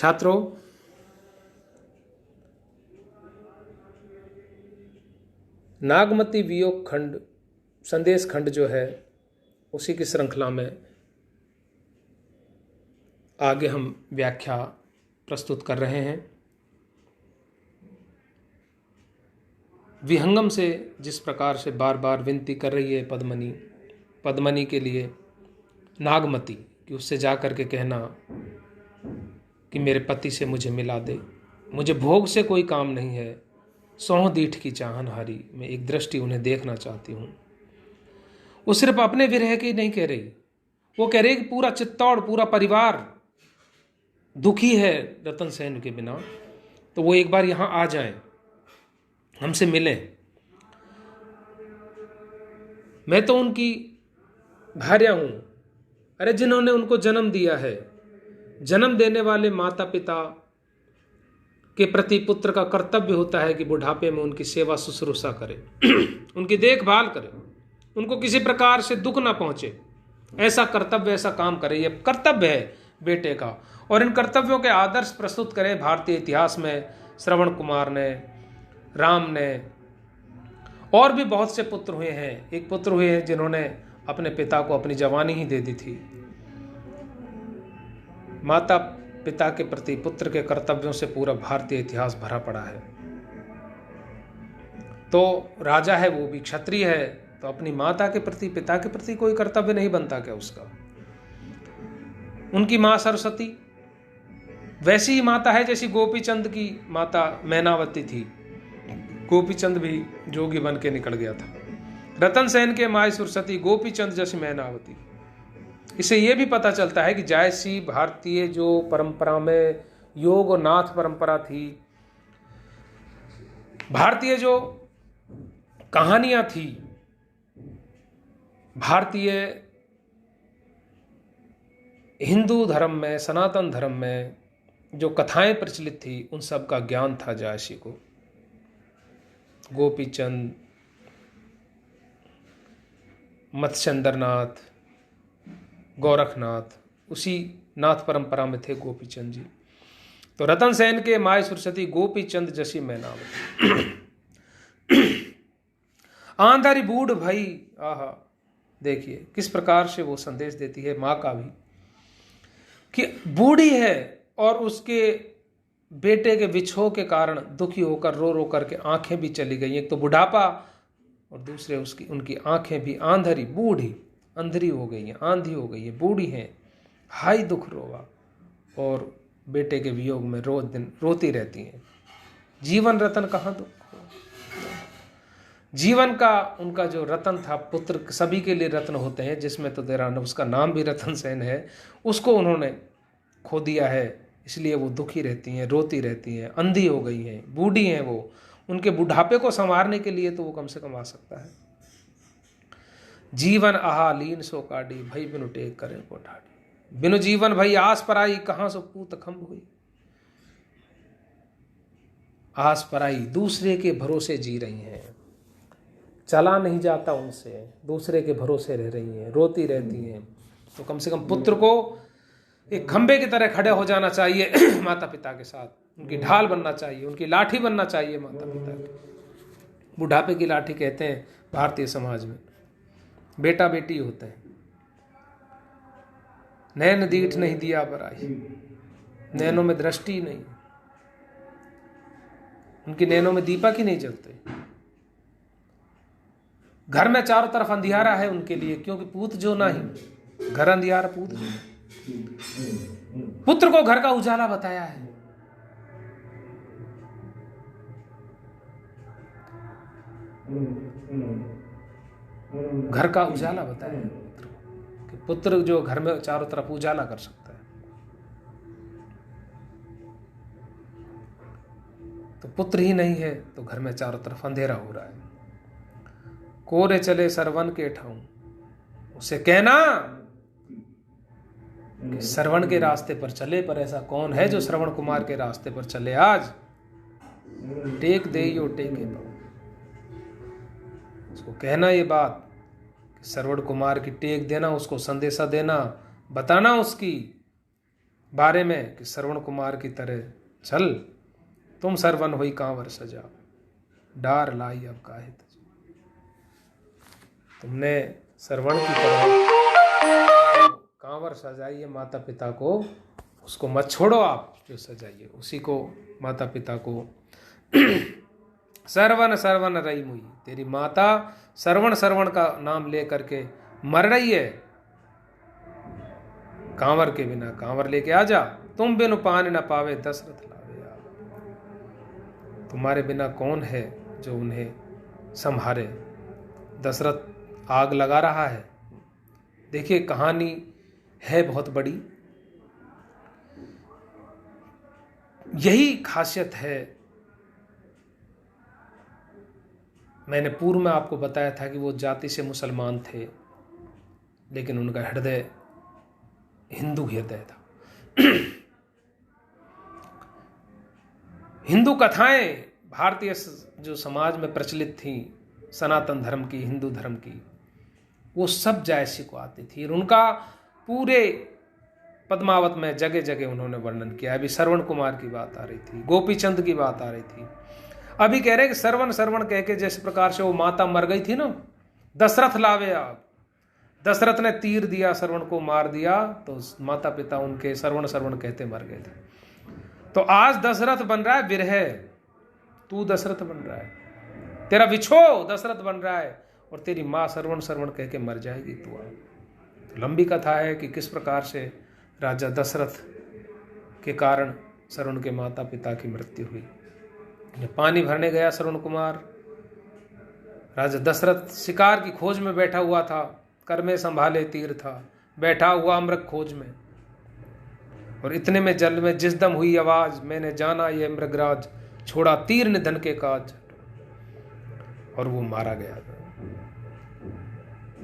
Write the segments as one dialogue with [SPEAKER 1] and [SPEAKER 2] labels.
[SPEAKER 1] छात्रों, नागमती वियोग खंड संदेश खंड जो है उसी की श्रृंखला में आगे हम व्याख्या प्रस्तुत कर रहे हैं। विहंगम से जिस प्रकार से बार बार विनती कर रही है पद्मनी के लिए नागमती कि उससे जा कर के कहना कि मेरे पति से मुझे मिला दे, मुझे भोग से कोई काम नहीं है, सौह दीठ की चाहन हारी, मैं एक दृष्टि उन्हें देखना चाहती हूँ। वो सिर्फ अपने विरह की नहीं कह रही, वो कह रही कि पूरा चित्तौड़, पूरा परिवार दुखी है रतन सेन के बिना, तो वो एक बार यहाँ आ जाएं, हमसे मिलें। मैं तो उनकी भार्या हूँ। अरे जिन्होंने उनको जन्म दिया है, जन्म देने वाले माता पिता के प्रति पुत्र का कर्तव्य होता है कि बुढ़ापे में उनकी सेवा शुश्रूषा करे, उनकी देखभाल करे, उनको किसी प्रकार से दुख ना पहुंचे, ऐसा कर्तव्य, ऐसा काम करे। ये कर्तव्य है बेटे का। और इन कर्तव्यों के आदर्श प्रस्तुत करें भारतीय इतिहास में श्रवण कुमार ने, राम ने, और भी बहुत से पुत्र हुए हैं। एक पुत्र हुए हैं जिन्होंने अपने पिता को अपनी जवानी ही दे दी थी। माता पिता के प्रति पुत्र के कर्तव्यों से पूरा भारतीय इतिहास भरा पड़ा है। तो राजा है, वो भी क्षत्रिय है, तो अपनी माता के प्रति, पिता के प्रति कोई कर्तव्य नहीं बनता क्या उसका? उनकी मां सरस्वती वैसी ही माता है जैसी गोपीचंद की माता मैनावती थी। गोपीचंद भी जोगी बन के निकल गया था। रतन सेन के माई सरस्वती, गोपीचंद जैसी मैनावती। इससे यह भी पता चलता है कि जायसी भारतीय जो परंपरा में योग और नाथ परंपरा थी, भारतीय जो कहानियां थी, भारतीय हिंदू धर्म में, सनातन धर्म में जो कथाएं प्रचलित थी, उन सब का ज्ञान था जायसी को। गोपीचंद, मत्स्येंद्रनाथ, गोरखनाथ, उसी नाथ परंपरा में थे गोपीचंद जी। तो रतन सेन के माई सरस्वती, गोपीचंद जैसी मैनावती। आंधारी बूढ़ भाई, आहा, देखिए किस प्रकार से वो संदेश देती है माँ का भी, कि बूढ़ी है और उसके बेटे के विछोह के कारण दुखी होकर रो रो करके आंखें भी चली गई। एक तो बुढ़ापा और दूसरे उनकी आंखें भी आंधरी, बूढ़ी, अंधरी हो गई हैं, आंधी हो गई है, बूढ़ी हैं, हाई दुख रोवा, और बेटे के वियोग में रोज दिन रोती रहती हैं। जीवन रतन कहाँ दुख हो। जीवन का उनका जो रतन था, पुत्र सभी के लिए रत्न होते हैं, जिसमें तो तेरा उसका नाम भी रतन सेन है, उसको उन्होंने खो दिया है। इसलिए वो दुखी रहती हैं, रोती रहती हैं, अंधी हो गई हैं, बूढ़ी हैं वो। उनके बुढ़ापे को संवारने के लिए तो वो कम से कम आ सकता है। जीवन आहा लीन सो काटी, भई बिनु टेक करें को ठाड़ी, बिनु जीवन भई आस पराई, कहां सो पूत खंभ हुई। आस पराई, दूसरे के भरोसे जी रही हैं, चला नहीं जाता उनसे, दूसरे के भरोसे रह रही हैं, रोती रहती हैं। तो कम से कम पुत्र को एक खंबे की तरह खड़े हो जाना चाहिए माता पिता के साथ, उनकी ढाल बनना चाहिए, उनकी लाठी बनना चाहिए माता पिता की। बुढ़ापे की लाठी कहते हैं भारतीय समाज में, बेटा बेटी होते हैं। नैन दीठ नहीं दिया बराई, नैनों में दृष्टि नहीं, उनकी नैनों में दीपक ही नहीं जलते। घर में चारों तरफ अंधियारा है उनके लिए, क्योंकि पूत जो नहीं, घर अंधियारा पूत जो। पुत्र को घर का उजाला बताया है। घर का उजाला बताया है पुत्र को, कि पुत्र जो घर में चारों तरफ उजाला कर सकता है। तो पुत्र ही नहीं है तो घर में चारों तरफ अंधेरा हो रहा है। कोरे चले सरवन के ठाऊं, उसे कहना कि श्रवण के रास्ते पर चले, पर ऐसा कौन है जो श्रवण कुमार के रास्ते पर चले। आज टेक दे यो टेके पाओ, उसको कहना ये बात कि श्रवण कुमार की टेक देना, उसको संदेशा देना, बताना उसकी बारे में कि श्रवण कुमार की तरह चल, तुम सरवन हुई कांवर सजा, डार लाई अब काहे तुझे। तुमने श्रवण की तरह कांवर सजाई है माता पिता को, उसको मत छोड़ो, आप जो सजाइए उसी को माता पिता को। सरवन सरवन रही मुई, तेरी माता सरवण सरवण का नाम ले करके मर रही है। कांवर के बिना कांवर लेके आ जा, तुम बिनु पान न पावे दशरथ लावे आप। तुम्हारे बिना कौन है जो उन्हें संभारे। दशरथ आग लगा रहा है। देखिए कहानी है बहुत बड़ी। यही खासियत है, मैंने पूर्व में आपको बताया था कि वो जाति से मुसलमान थे, लेकिन उनका हृदय हिंदू हृदय था। हिंदू कथाएं भारतीय जो समाज में प्रचलित थी, सनातन धर्म की, हिंदू धर्म की, वो सब जायसी को आती थी। और उनका पूरे पद्मावत में जगह जगह उन्होंने वर्णन किया। अभी श्रवण कुमार की बात आ रही थी, गोपीचंद की बात आ रही थी। अभी कह रहे कि श्रवण श्रवण कह के जिस प्रकार से वो माता मर गई थी ना, दशरथ लावे आप। दशरथ ने तीर दिया, श्रवण को मार दिया, तो माता पिता उनके श्रवण श्रवण कहते मर गए थे। तो आज दशरथ बन रहा है विरह, तू दशरथ बन रहा है, तेरा विछो दशरथ बन रहा है, और तेरी माँ श्रवण श्रवण कह के मर जाएगी तू। तो लंबी कथा है कि किस प्रकार से राजा दशरथ के कारण श्रवण के माता पिता की मृत्यु हुई। पानी भरने गया श्रवण कुमार, राजा दशरथ शिकार की खोज में बैठा हुआ था, कर में संभाले तीर था, बैठा हुआ मृग खोज में। और इतने में जल में जिस दम हुई आवाज, मैंने जाना ये मृगराज, छोड़ा तीर निधन के काज, और वो मारा गया।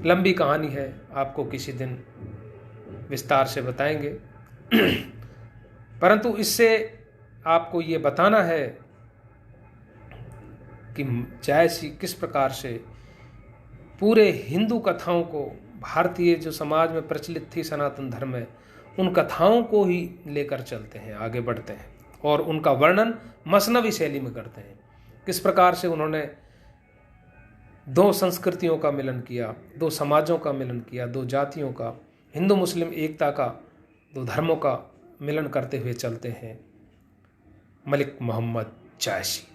[SPEAKER 1] लंबी कहानी है, आपको किसी दिन विस्तार से बताएंगे। परंतु इससे आपको ये बताना है कि जायसी किस प्रकार से पूरे हिंदू कथाओं को, भारतीय जो समाज में प्रचलित थी सनातन धर्म में, उन कथाओं को ही लेकर चलते हैं, आगे बढ़ते हैं, और उनका वर्णन मसनवी शैली में करते हैं। किस प्रकार से उन्होंने दो संस्कृतियों का मिलन किया, दो समाजों का मिलन किया, दो जातियों का, हिंदू मुस्लिम एकता का, दो धर्मों का मिलन करते हुए चलते हैं। मलिक मोहम्मद जायसी।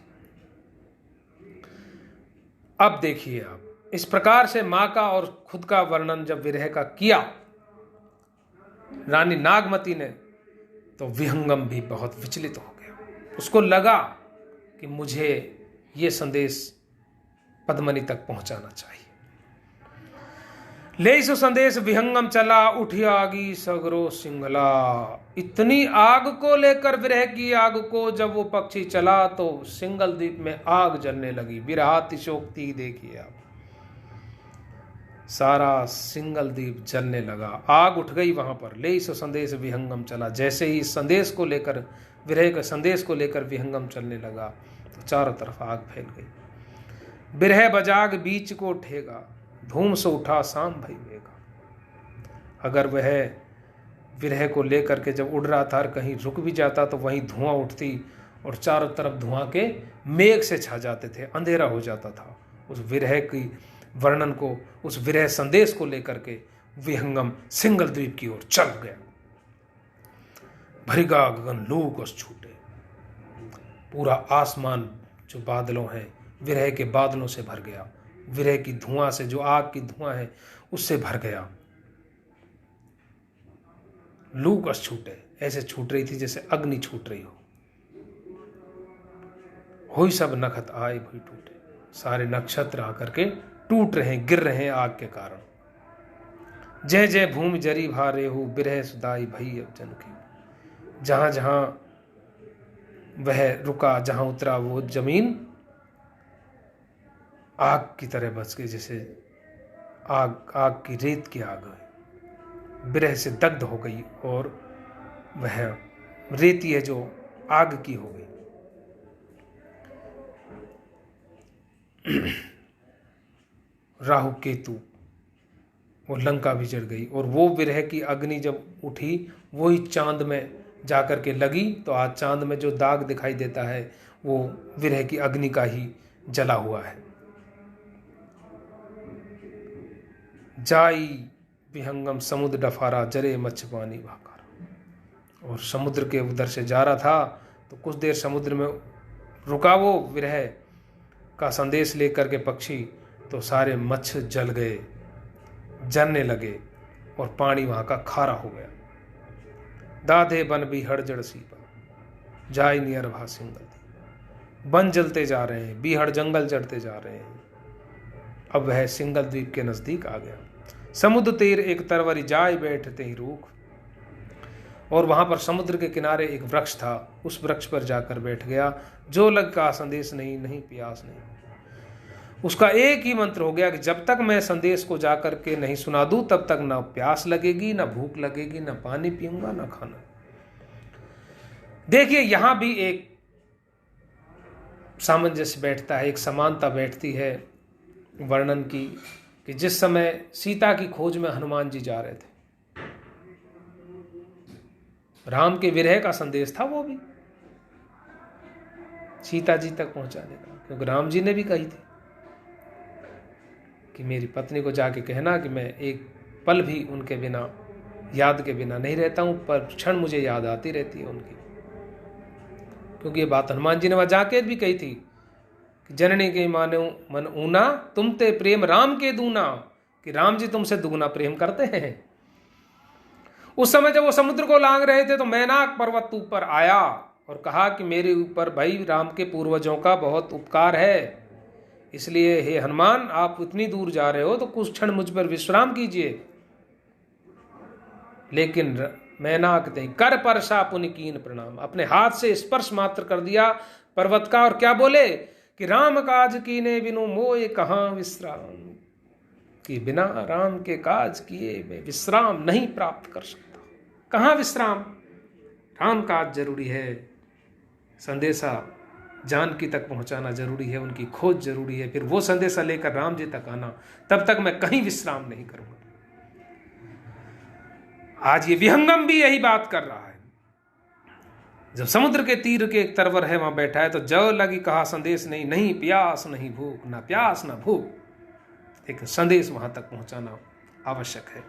[SPEAKER 1] अब देखिए आप, इस प्रकार से माँ का और खुद का वर्णन जब विरह का किया रानी नागमती ने, तो विहंगम भी बहुत विचलित हो गया। उसको लगा कि मुझे ये संदेश पद्मनी तक पहुंचाना चाहिए। ले सो संदेश विहंगम चला, उठी आगी सगरो सिंगला। इतनी आग को लेकर, विरह की आग को जब वो पक्षी चला, तो सिंगल द्वीप में आग जलने लगी। विरहातिशोक्ति देखिए आप, सारा सिंगल द्वीप जलने लगा, आग उठ गई वहां पर। ले सो संदेश विहंगम चला, जैसे ही संदेश को लेकर, विरह के संदेश को लेकर विहंगम चलने लगा, तो चारों तरफ आग फैल गई। बिरह बजाग बीच को ठेगा, धूम से उठा शाम भई मेगा। अगर वह विरह को लेकर के जब उड़ रहा था, कहीं रुक भी जाता तो वहीं धुआं उठती, और चारों तरफ धुआं के मेघ से छा जाते थे, अंधेरा हो जाता था। उस विरह की वर्णन को, उस विरह संदेश को लेकर के विहंगम सिंगल द्वीप की ओर चल गया। भरिगा गगन लूक उस छूटे, पूरा आसमान जो बादलों हैं, विरह के बादलों से भर गया। विरह की धुआं से, जो आग की धुआं है, उससे भर गया। लूकस छूटे, ऐसे छूट रही थी जैसे अग्नि छूट रही हो। हुई सब नखत आए भई टूटे, सारे नक्षत्र आकर के टूट रहे हैं, गिर रहे हैं आग के कारण। जय जय भूमि जरी भारे हो, बिरह सुदाई भई अब जन की। जहां जहां वह रुका, जहां उतरा, वो जमीन आग की तरह बच गई, जैसे आग की रेत की आग है, बिरह से दग्ध हो गई, और वह रेती है जो आग की हो गई। राहु केतु, वो लंका भी जल गई, और वो विरह की अग्नि जब उठी, वही चांद में जाकर के लगी तो आज चांद में जो दाग दिखाई देता है वो विरह की अग्नि का ही जला हुआ है। जाई विहंगम समुद्र डफारा, जरे मच्छ पानी भाकारा। और समुद्र के उधर से जा रहा था तो कुछ देर समुद्र में रुका वो विरह का संदेश लेकर के पक्षी, तो सारे मच्छ जल गए, जलने लगे और पानी वहां का खारा हो गया। दाधे बन भी हड़जड़ सीपा, जाय नियर भा सिंगल। वन जलते जा रहे हैं, बीहड़ जंगल जड़ते जा रहे हैं। अब वह सिंगल द्वीप के नजदीक आ गया। समुद्र तीर एक तरवरी, जाय बैठते ही रूख। और वहां पर समुद्र के किनारे एक वृक्ष था, उस वृक्ष पर जाकर बैठ गया। जो लग का संदेश नहीं, नहीं प्यास नहीं। उसका एक ही मंत्र हो गया कि जब तक मैं संदेश को जाकर के नहीं सुना दूं तब तक ना प्यास लगेगी, ना भूख लगेगी, ना पानी पीऊंगा, ना खाना। देखिए यहां भी एक सामंजस्य बैठता है, एक समानता बैठती है वर्णन की, कि जिस समय सीता की खोज में हनुमान जी जा रहे थे, राम के विरह का संदेश था वो भी सीता जी तक पहुंचाने का, क्योंकि राम जी ने भी कही थी कि मेरी पत्नी को जाके कहना कि मैं एक पल भी उनके बिना, याद के बिना नहीं रहता हूं, पर क्षण मुझे याद आती रहती है उनकी। क्योंकि ये बात हनुमान जी ने वहां जाके भी कही थी कि जननी के माने मन ऊना, तुम ते प्रेम राम के दूना, कि राम जी तुमसे दुगुना प्रेम करते हैं। उस समय जब वो समुद्र को लांग रहे थे तो मैनाक पर्वत ऊपर आया और कहा कि मेरे ऊपर भाई राम के पूर्वजों का बहुत उपकार है, इसलिए हे हनुमान आप इतनी दूर जा रहे हो तो कुछ क्षण मुझ पर विश्राम कीजिए। लेकिन मैनाक ते कर परसा पुनि कीन प्रणाम, अपने हाथ से स्पर्श मात्र कर दिया पर्वत का, और क्या बोले कि राम काज कीने बिनु मोए कहाँ विश्राम, कि बिना राम के काज किए मैं विश्राम नहीं प्राप्त कर सकता। कहाँ विश्राम, राम काज जरूरी है, संदेशा जानकी तक पहुंचाना जरूरी है, उनकी खोज जरूरी है, फिर वो संदेशा लेकर राम जी तक आना, तब तक मैं कहीं विश्राम नहीं करूंगा। आज ये विहंगम भी यही बात कर रहा है। जब समुद्र के तीर के एक तरवर है वहां बैठा है, तो जव लगी कहा संदेश नहीं, नहीं प्यास नहीं भूख, ना प्यास ना भूख, लेकिन संदेश वहां तक पहुंचाना आवश्यक है।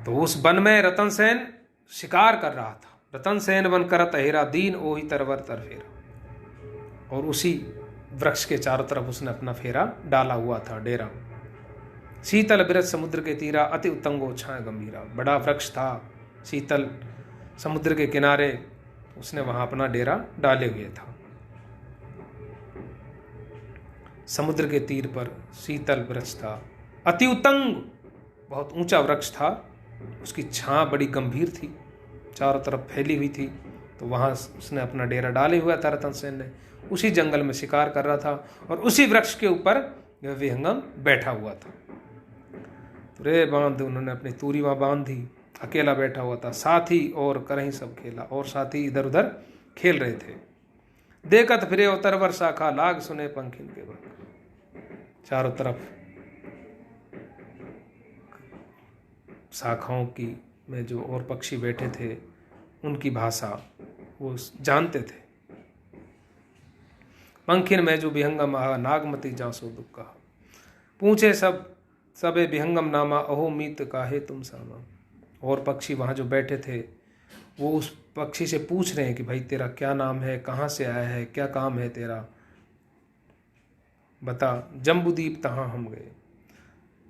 [SPEAKER 1] तो उस वन में रतन सेन शिकार कर रहा था। रतन सेन वन करत हेरा, दीन ओही तरवर तर फेरा। और उसी वृक्ष के चारों तरफ उसने अपना फेरा डाला हुआ था, डेरा। शीतल बिरज समुद्र के तीरा, अति उत्तंगो छाया गंभीरा। बड़ा वृक्ष था, शीतल समुद्र के किनारे, उसने वहां अपना डेरा डाले हुए था। समुद्र के तीर पर शीतल वृक्ष था, अति उत्तंग, बहुत ऊंचा वृक्ष था, उसकी छां बड़ी गंभीर थी, चारों तरफ फैली हुई थी। तो वहां उसने अपना डेरा डाले हुआ था रतन सेन ने। उसी जंगल में शिकार कर रहा था और उसी वृक्ष के ऊपर विहंगम बैठा हुआ था। तो रे बांध, उन्होंने अपनी तूरी वहां बांध दी, अकेला बैठा हुआ था। साथी और करहीं सब खेला, और साथी इधर उधर खेल रहे थे। देखत फिरे उतरवर शाखा, लाग सुने पंखिन के बल। चारों तरफ शाखाओं की में जो और पक्षी बैठे थे उनकी भाषा वो जानते थे। पंखिन में जो विहंगम आहा, नागमती जासो दुख कहा। पूछे सब सबे विहंगम नामा, अहो मीत काहे तुम सामा। और पक्षी वहाँ जो बैठे थे वो उस पक्षी से पूछ रहे हैं कि भाई तेरा क्या नाम है, कहाँ से आया है, क्या काम है तेरा, बता। जम्बूदीप तहाँ हम गए,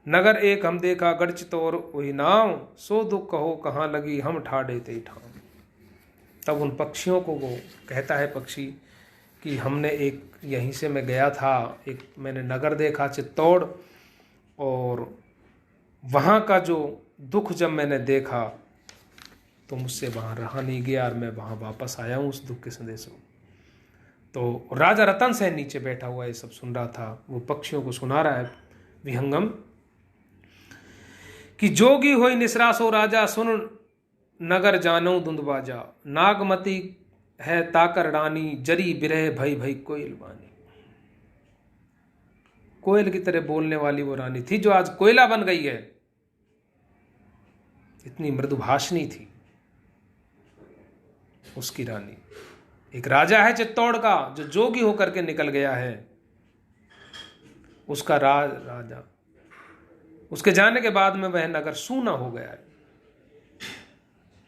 [SPEAKER 1] नगर एक हम देखा, गढ़ चितौर वही नाव, सो दुख कहो कहाँ लगी, हम ठाड़े ते ठाम। तब उन पक्षियों को वो कहता है पक्षी कि हमने एक, यहीं से मैं गया था, एक मैंने नगर देखा चित्तौड़, और वहाँ का जो दुख जब मैंने देखा तो मुझसे वहाँ रहा नहीं गया और मैं वहाँ वापस आया हूँ उस दुख के संदेश को। तो राजा रतन सेन नीचे बैठा हुआ ये सब सुन रहा था, वो पक्षियों को सुना रहा है विहंगम कि जोगी होई निसरासो राजा, सुन नगर जानो धुंधबाजा। नागमती है ताकर रानी, जरी बिरह भई भई कोयल बानी। कोयल की तरह बोलने वाली वो रानी थी जो आज कोयला बन गई है, इतनी मृदुभाषिणी थी। उसकी रानी। एक राजा है चित्तौड़ का जो जोगी होकर के निकल गया है, उसका राजा, उसके जाने के बाद में वह नगर सूना हो गया है।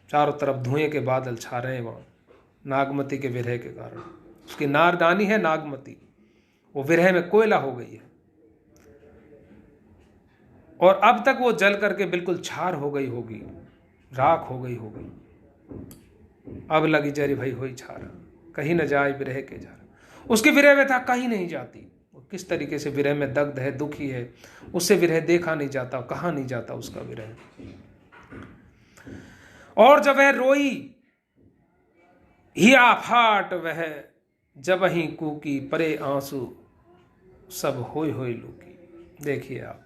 [SPEAKER 1] चारों तरफ धुएं के बादल छा रहे हैं वहां, नागमती के विरह के कारण। उसकी रानी है नागमती, वो विरह में कोयला हो गई है और अब तक वो जल करके बिल्कुल छार हो गई होगी, राख हो गई होगी। अब लगी जरी भाई होई छारा, कहीं न जाए विरह के जारा। उसकी विरह में था कहीं नहीं जाती। वो किस तरीके से विरह में दग्ध है, दुखी है, उससे विरह देखा नहीं जाता, कहा नहीं जाता उसका विरह। और जब वह रोई हिया फाट वह जब ही कूकी, परे आंसू सब होई होई लूकी। देखिए आप,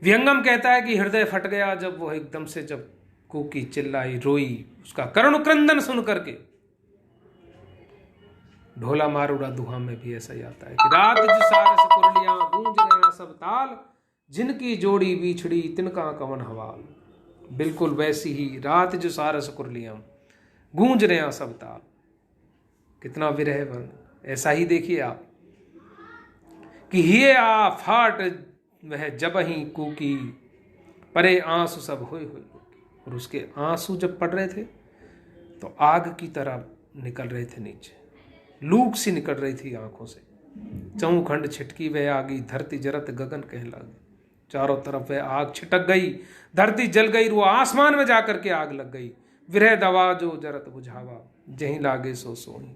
[SPEAKER 1] विहंगम कहता है कि हृदय फट गया जब वो एकदम से जब कूकी, चिल्लाई, रोई, उसका करुण क्रंदन सुन करके। ढोला मारूड़ा दुहा में भी ऐसा ही आता है कि रात जिसारस कुरलियां गूंज रहे सब ताल, जिनकी जोड़ी बिछड़ी तिनका कवन हवाल। बिल्कुल वैसी ही रात जो सारस कुरलियां गूंज रहे सब ताल। कितना विरह वर्ण। ऐसा ही देखिए आप कि हिये आ फाट वह जब ही कूकी, परे आंसू सब होई होई। और उसके आंसू जब पड़ रहे थे तो आग की तरह निकल रहे थे नीचे, लूक सी निकल रही थी आंखों से। चौखंड छिटकी वह आगी, धरती जरत गगन कह लागी। चारों तरफ वह आग छिटक गई, धरती जल गई, वो आसमान में जाकर के आग लग गई। विरह दवा जो जरत बुझावा, जहीं लागे सो सोई।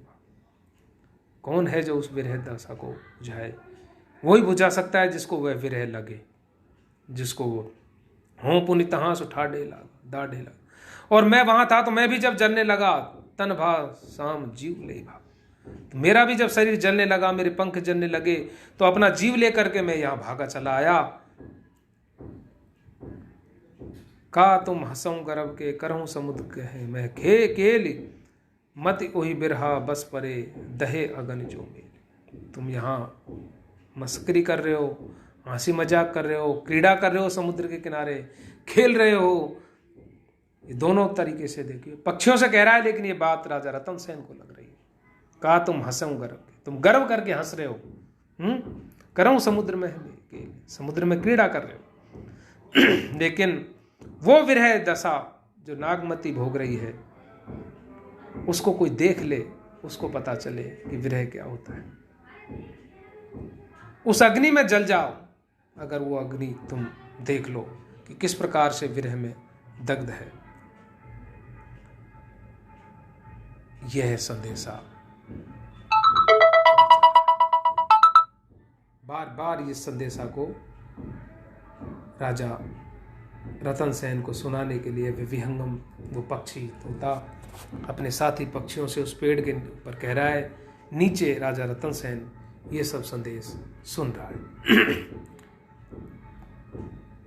[SPEAKER 1] कौन है जो उस विरह दशा को बुझाए? वही बुझा सकता है जिसको वह विरह लगे, जिसको वो हों पुनित हास उठा डेला दा ढेला। और मैं वहां था तो मैं भी जब जलने लगा, तन भा शाम जीव ले भा। तो मेरा भी जब शरीर जलने लगा, मेरे पंख जलने लगे, तो अपना जीव लेकर के मैं यहां भागा चला आया। का तुम हंसों गर्भ के करहूं समुद्र कहे, मैं खे केली मत ओही बिरहा बस परे, दहे अगन जो मेल। तुम यहाँ मस्करी कर रहे हो, हंसी मजाक कर रहे हो, क्रीड़ा कर रहे हो, समुद्र के किनारे खेल रहे हो। ये दोनों तरीके से देखिए, पक्षियों से कह रहा है, लेकिन ये बात राजा रतन सेन को लग रही है। कहा तुम हंसों गर्व के, तुम गर्व करके हंस रहे हो। करहूं समुद्र में, समुद्र में क्रीड़ा कर रहे हो। लेकिन वो विरह दशा जो नागमती भोग रही है, उसको कोई देख ले, उसको पता चले कि विरह क्या होता है। उस अग्नि में जल जाओ, अगर वो अग्नि तुम देख लो कि किस प्रकार से विरह में दग्ध है। यह संदेशा बार बार इस संदेशा को राजा रतन सेन को सुनाने के लिए विहंगम, वो पक्षी तोता, अपने साथी पक्षियों से उस पेड़ के ऊपर कह रहा है। नीचे राजा रतन सेन ये सब संदेश सुन रहा है।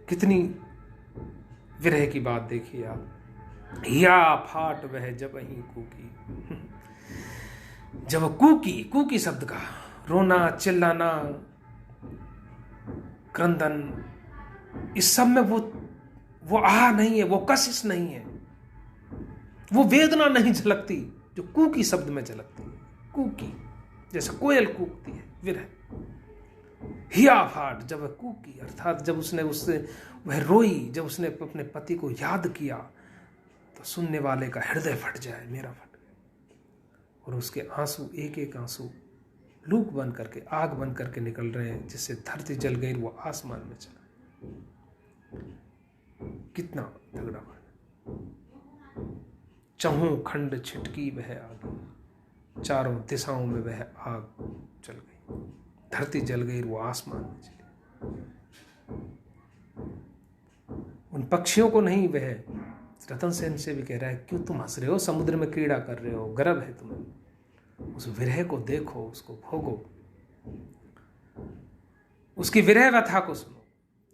[SPEAKER 1] कितनी विरह की बात देखिए आप। हिया फाट वह जब ही कूकी, जब कूकी, कूकी शब्द का रोना, चिल्लाना, क्रंदन, इस सब में वो आह नहीं है, वो कशिश नहीं है, वो वेदना नहीं झलकती जो कूकी शब्द में झलकती है। कूकी जैसे कोयल कूकती है, विरह। हिया फाट जब वह कूकी, अर्थात जब उसने उससे वह रोई, जब उसने अपने पति को याद किया, तो सुनने वाले का हृदय फट जाए, मेरा फट गया। और उसके आंसू, एक एक आंसू लूक बन करके, आग बन करके निकल रहे हैं, जिससे धरती जल गई, वो आसमान में चला। कितना तगड़ा बात। चहु खंड छिटकी वह आग, चारों दिशाओं में वह आग जल गई, धरती जल गई, वो आसमान में चली। उन पक्षियों को नहीं, वह रतन सेन से भी कह रहा है, क्यों तुम हंस रहे हो, समुद्र में क्रीड़ा कर रहे हो, गर्व है तुम्हें। उस विरह को देखो, उसको भोगो, उसकी विरह व्यथा को सुनो।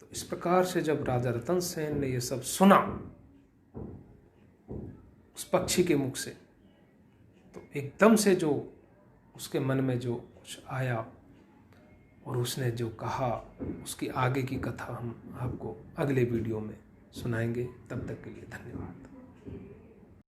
[SPEAKER 1] तो इस प्रकार से जब राजा रतन सेन ने यह सब सुना उस पक्षी के मुख से, तो एकदम से जो उसके मन में जो कुछ आया और उसने जो कहा, उसकी आगे की कथा हम आपको अगले वीडियो में सुनाएंगे। तब तक के लिए धन्यवाद।